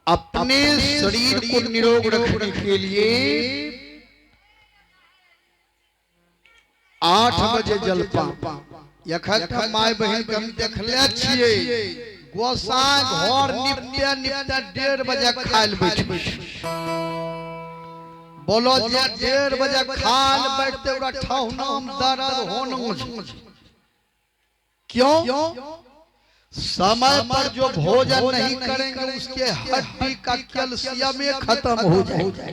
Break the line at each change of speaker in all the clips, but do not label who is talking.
अपने शरीर को निरोग रखने के लिए 8 बजे जलपान यखा माय बहन के हम देखले छिए गोसाई घर निपटे निपटे 1:30 बजे खाइल बैठबे बोलो जे 1:30 बजे खाइल बैठते ओरा ठहुनाम दर्द होना क्यों समय पर जो भोजन नहीं करेंगे उसके हड्डी का कैल्शियम खत्म हो जाएगा।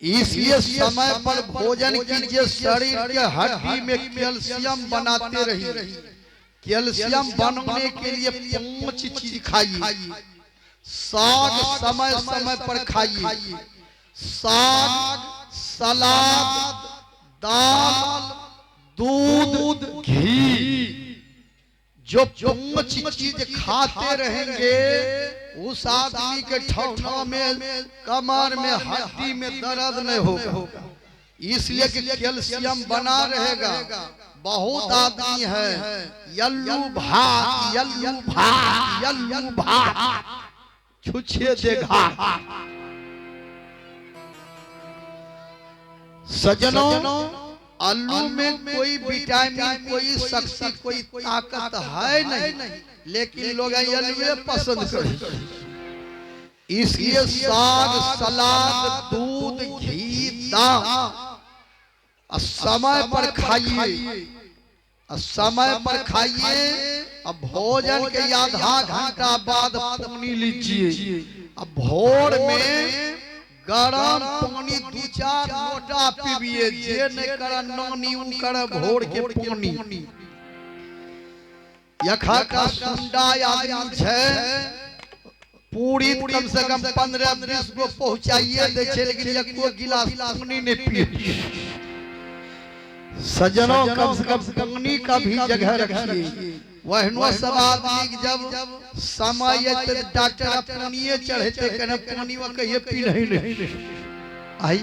इसलिए समय पर भोजन कीजिए, शरीर के हड्डी में कैल्शियम बनाते रहिए। कैल्शियम बनने के लिए 5 चीज खाइए। साग समय समय पर खाइए, साग, सलाद, दाल, दूध, घी। जो 5 चीज खाते रहेंगे उस आदमी के ठौठा में, कमर में, हड्डी में दर्द नहीं होगा। इसलिए कि कैल्शियम बना रहेगा। बहुत आदमी है यल्लू भात यल्लू भात यल्लू भात छुछे देगा। सज्जनों, आलू में कोई विटामिन, कोई शक्ति, कोई ताकत है नहीं, लेकिन लोग आलू पसंद करते। इसलिए साग, सलाद, दूध, घी, दाल समय पर खाइए, समय पर खाइए। अब भोजन के आधा घंटा बाद पानी लीजिए। अब भोर में गरम पानी 2-4 लोटा पीबिए। जे नहीं कर नानी उनकर भोर के पानी। यखा का सुंडा आदमी है, पूरी कम से कम 15-20 को पहुंचाइए दे छे, लेकिन एको गिलास पानी नहीं पिए। सज्जनों, कम से कम पानी का भी जगह रखिए। वहनो सब आदमी जब समय डॉक्टर पानी चढ़ते कहना पानी में कहिए पी नहीं। आई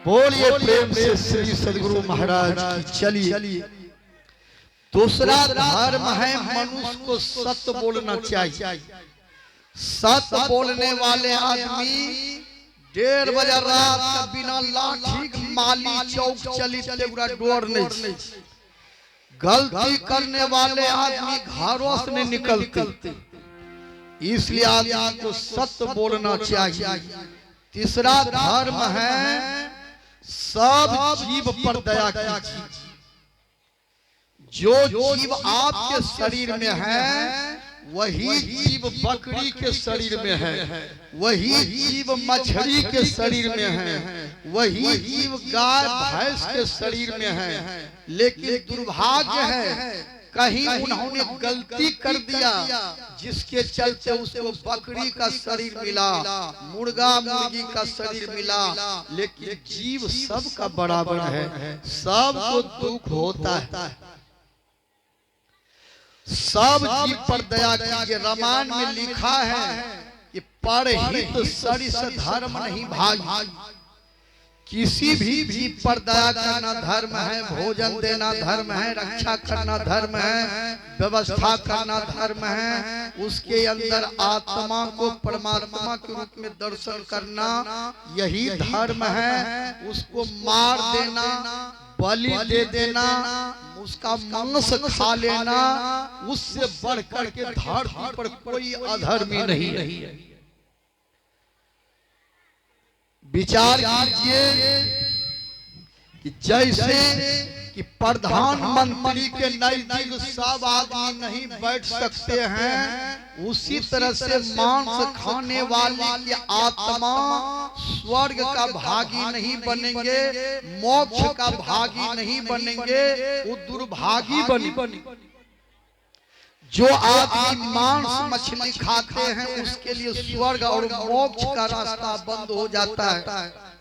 बोलिए प्रेम से श्री सद्गुरु महाराज। चलिए, दूसरा धर्म है मनुष्य को सत्य बोलना चाहिए। सत्य बोलने वाले आदमी 1:30 बजे रात का बिना लाठी माली चौक चली पूरा डोर नहीं। गलती करने वाले आदमी घरों से नहीं निकलते। इसलिए आदमी को सत्य बोलना चाहिए। तीसरा धर्म है सब जीव पर दया कीजिए। जो जीव आपके शरीर में है वही जीव बकरी के शरीर में है, वही जीव मछली के शरीर में है, वही जीव गाय भैंस के शरीर में है। लेकिन दुर्भाग्य है कहीं उन्होंने गलती कर दिया जिसके चलते उसको बकरी का शरीर मिला, मुर्गा मुर्गी का शरीर मिला। लेकिन जीव सबका बराबर है, सबको दुख होता है। सब जीव पर दया कीजिए। रामायण में लिखा है कि परहित सरिस धर्म नहीं भाई। किसी भी जीव पर दया करना धर्म है, भोजन देना धर्म है, रक्षा करना धर्म है, व्यवस्था करना धर्म है। उसके अंदर आत्मा को परमात्मा के रूप में दर्शन करना यही धर्म है। उसको मार देना, बलि दे देना, उसका मांस खा लेना, उससे बढ़कर के धरती पर कोई अधर्मी नहीं है। विचार कीजिए कि जैसे कि प्रधानमंत्री के नजदीक सब आदमी नहीं बैठ सकते हैं, उसी तरह से मांस खाने वाले की आत्मा स्वर्ग का भागी नहीं बनेंगे, मोक्ष का भागी नहीं बनेंगे, वो दुर्भागी बनेंगे। जो आदमी मांस मछली खाते हैं उसके लिए स्वर्ग और मोक्ष का रास्ता बंद हो जाता है।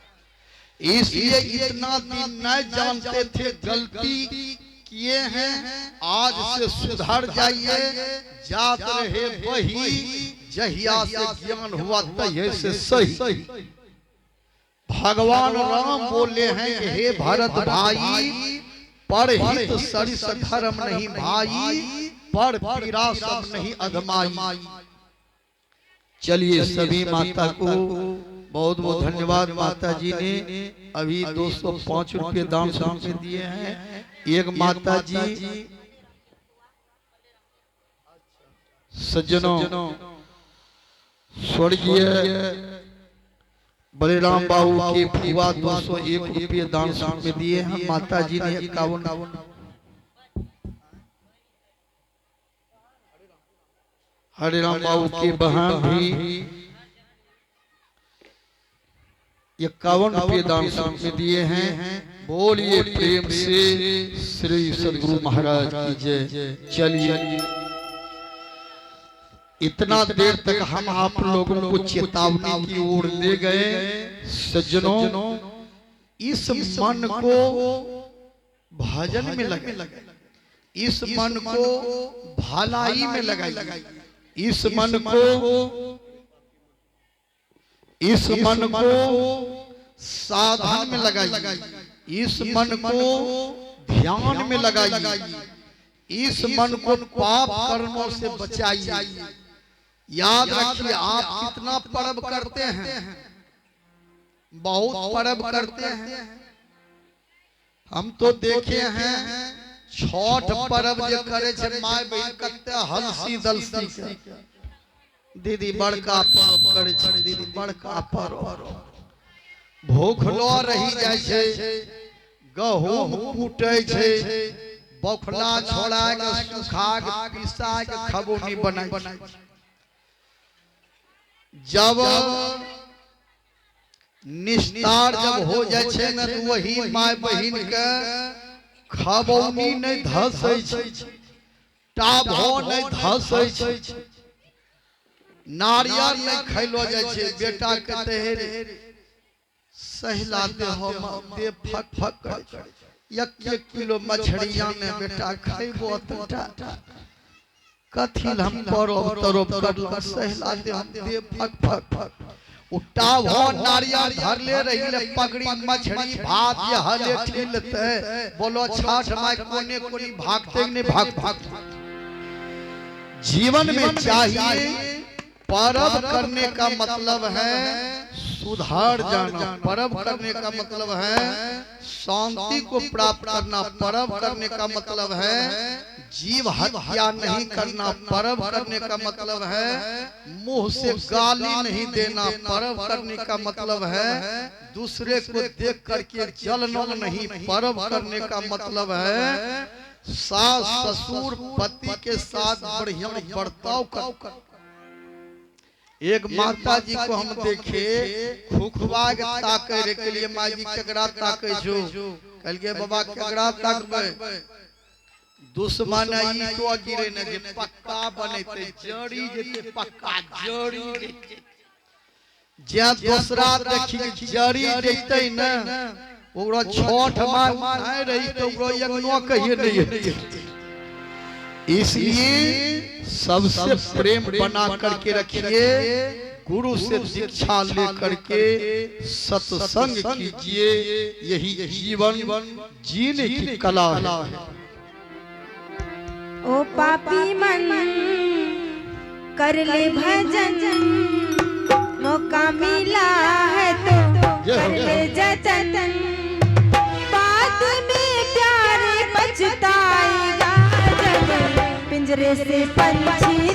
इसलिए इतना दिन न जानते थे, गलती किए हैं, आज से सुधर जाइए। जात रहे वही जहिया से ज्ञान हुआ तहिया से सही। भगवान राम बोले हैं कि हे भरत भाई, परहित सरिस धर्म नहीं भाई, पर पीरा सब नहीं अधमाई। चलिए सभी माता को बहुत बहुत धन्यवाद। माता जी ने अभी 205 रुपये दान में दिए हैं। एक माता जी सज्जनों स्वर्गीय बलराम बाबू के फुआ 201 रुपये दान में दिए हैं। माता जी ने 51, हरिराम बाबू की बहन भी 51 रुपये दान में दिए हैं। बोलिए प्रेम से श्री सदगुरु महाराज की जय। चलिए इतना देर तक हम आप लोगों को चेतावनी की ओर ले गए। सज्जनों इस मन को भजन में लगे, इस मन को भलाई में लगाइए, इस मन को साधन में लगाइए, इस मन को ध्यान में लगाइए, इस मन को पाप कर्मों से बचाइए। याद रखिए आप कितना पर्व करते हैं, बहुत पर्व करते हैं। हम तो देखे हैं छठ पर्व जो करे छे माय बहन कते हंसी दलसी के दीदी बड़का पर्व करे छे, दीदी बड़का पर्व भूखलो रही जाय छे, गहूम कूटे छे, बौखला छोड़ा के सुखा के पिसा के खबोनी बनाई। जब निस्तार जब हो जाए छे न तो वही माय बहिन के खबौनी नहीं धसै छै, टाभो नहीं धसै छै, नारियल नहीं खैलो जाय छे। बेटा के तेरे सहला दे हो दे फक फक 1 किलो मछड़िया ने बेटा खैबो तटा कथी हम परब तरब करला सहला दे हम दे फक फक उटा हो नारियल धर ले रही ले पगड़ी मछली भात ये हले ठिलते बोलो छठ माई कोने कोनी भागते नहीं भाग। जीवन में चाहिए पर्व करने का मतलब है सुधार जाना, पर्व करने का मतलब है शांति को प्राप्त करना, पर्व करने का मतलब है जीव हत्या नहीं करना, पर्व करने का मतलब है मुंह से गाली नहीं देना, पर्व करने का मतलब है दूसरे को देख करके जलना नहीं, पर्व करने का मतलब है सास ससुर पति के साथ बढ़िया बर्ताव कर। एक माता जी को हम देखे खुखवा के ताके के लिए माँ जी केकरा ताके जो कल के बाबा केकरा ताकबे दुश्मन ई तो गिरे न जे पक्का बनते जड़ी जेते पक्का जड़ी जेते जे दूसरा देखी जड़ी जेते न ओकरा छठ मार नहीं रही तो ओकरा यज्ञ कहिए नहीं। इसलिए सबसे प्रेम बना करके रखिए, गुरु से दीक्षा लेकर के सत्संग कीजिए, यही जीवन जीने की कला है।
ओ पापी मन कर ले भजन, मौका मिला है तो कर ले जतन, बाद में प्यारे पछताएगा जब पिंजरे से पंछी